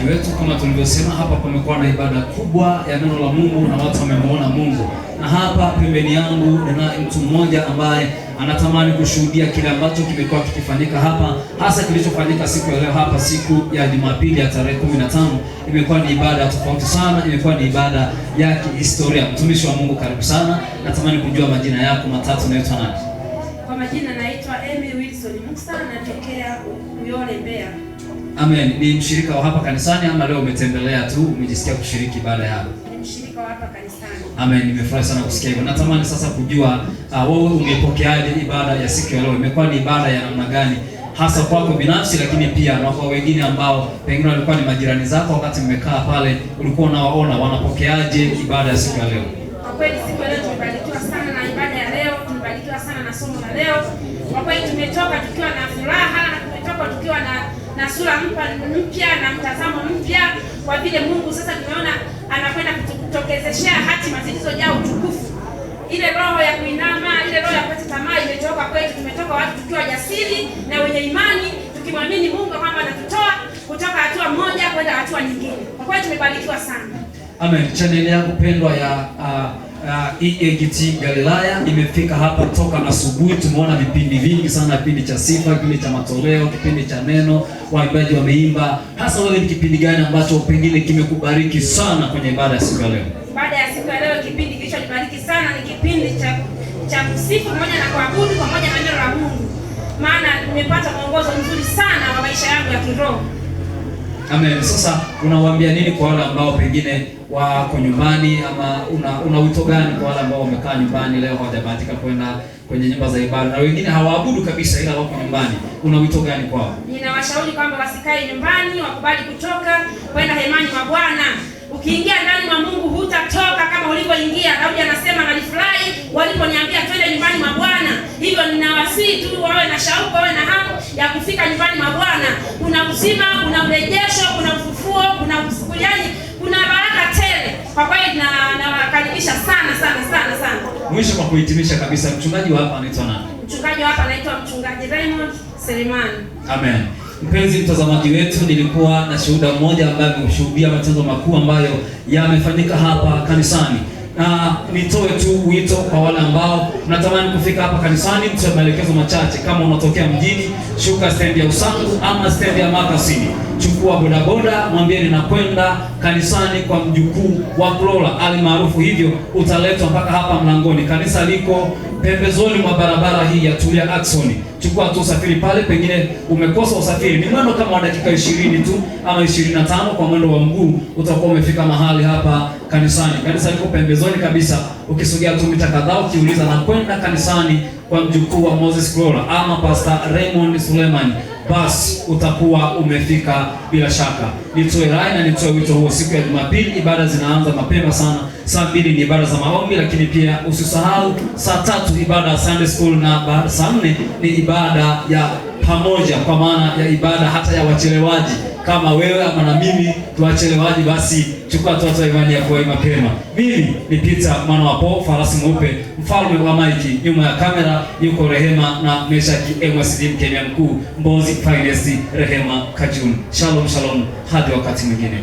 mtazamaji wetu, kama tulivyosema, hapa pamekuwa na ibada kubwa ya neno la Mungu na watu wamemuona Mungu. Na hapa pembeni yangu nina mtu mmoja ambaye anatamani kushuhudia kile ambacho kimekuwa kikifanyika hapa, hasa kilichofanyika siku ya leo hapa, siku ya Jumapili ya tarehe 15. Imekuwa ni ibada tofauti sana, imekuwa ni ibada ya kihistoria. Mtumishi wa Mungu, karibu sana. Natamani kujua majina yako matatu. Naitwa nani? Kwa majina naitwa Emmy Wilson Musa, natokea Uyole, Mbeya. Amen. Ni mshirika wa hapa kanisani ama leo umetembelea tu, umejisikia kushiriki ibada yako? Ni mshirika wa hapa kanisani. Amen. Nimefurahi sana kusikia hivyo. Natamani sasa kujua wewe umepokeaje ibada ya siku ya leo? Imekuwa ni ibada ya namna gani hasa kwako binafsi, lakini pia na kwa wengine ambao pengine walikuwa ni majirani zako wakati mmekaa pale, ulikuwa unawaona wanapokeaje ibada ya siku ya leo? Kwa kweli siku ya leo tumebarikiwa sana na ibada ya leo, tumebarikiwa sana na somo la leo. Kwa kweli tumetoka tukiwa na furaha, tumetoka tukiwa na sura mpya na mtazamo mpya, kwa vile Mungu sasa tumeona anakwenda kutokezeshea hatima zilizojaa utukufu. Ile roho ya kuinama, ile roho ya kukata tamaa imetoka kwetu. Tumetoka watu tukiwa jasiri na wenye imani, tukimwamini Mungu kwamba anatutoa kutoka hatua moja kwenda hatua nyingine. Kwa kweli tumebarikiwa sana. Amen. Channel yangu pendwa ya EAGT Galilaya imefika hapa toka asubuhi. Tumeona vipindi vingi sana, kipindi cha sifa, kipindi cha matoleo, kipindi cha neno, waimbaji wameimba. Hasa wewe ni kipindi gani ambacho pengine kimekubariki sana kwenye ibada ya siku ya leo? Baada ya siku ya leo, kipindi kilichonibariki sana ni kipindi cha kusifu pamoja na kuabudu pamoja na neno la Mungu. Maana nimepata mwongozo mzuri sana wa maisha yangu ya kiroho. Amen. Sasa unawaambia nini kwa wale ambao pengine wako nyumbani, ama una wito gani kwa wale ambao wamekaa nyumbani leo hawajabahatika kwenda kwenye nyumba za ibada na wengine hawaabudu kabisa ila wako nyumbani? Una wito gani kwao? Ninawashauri kwamba wasikae nyumbani, wakubali kutoka kwenda hemani mwa Bwana. Ukiingia ndani mwa Mungu hutatoka kama ulivyoingia. Daudi anasema nalifurahi waliponiambia twende nyumbani mwa Bwana. Hivyo ninawasihi tu wawe na shauku, wawe na hamu ya kufika nyumbani mwa Bwana. Kuna uzima, kuna urejesho, kuna ufufuo, kuna ufufuliaji, kuna baraka tele. Kwa kweli nawakaribisha sana sana sana sana. Mwisho kwa kuhitimisha kabisa, mchungaji wa hapa anaitwa nani? Mchungaji wa hapa anaitwa Mchungaji Raymond Selemani. Amen. Mpenzi mtazamaji wetu, nilikuwa na shuhuda mmoja ambaye ameshuhudia matendo makuu ambayo yamefanyika hapa kanisani. Na nitoe tu wito kwa wale ambao natamani kufika hapa kanisani, mtoe maelekezo machache. Kama unatokea mjini, shuka stendi ya Usangu ama stendi ya Makasini, chukua bodaboda, mwambie ninakwenda kanisani kwa mjukuu wa Flora ali maarufu hivyo, utaletwa mpaka hapa mlangoni. Kanisa liko pembezoni mwa barabara hii ya Tulia Aksoni. Chukua tu usafiri pale, pengine umekosa usafiri, ni mwendo kama wa dakika 20 tu ama 25 kwa mwendo wa mguu, utakuwa umefika mahali hapa kanisani. Kanisa liko pembezoni kabisa, ukisogea tu mita kadhaa ukiuliza na kwenda kanisani kwa mjukuu wa Moses Flora ama Pastor Raymond Suleiman, basi utakuwa umefika bila shaka. Nitoe rai na nitoe wito huo. Siku ya Jumapili ibada zinaanza mapema sana. Saa 2 ni ibada za maombi, lakini pia usisahau saa 3 ibada ya Sunday School, na saa 4 ni ibada ya pamoja, kwa maana ya ibada hata ya wachelewaji. Kama wewe ama na mimi tuwachelewaji, basi chukua tu imani ya kuwa mapema. Mimi ni Peter mwana wa Paul, farasi mweupe, mfalme wa maiki. Nyuma ya kamera yuko Rehema na Meshaki MSD, mkemia mkuu Mbozi Finest Rehema Kajun. Shalom shalom, hadi wakati mwingine.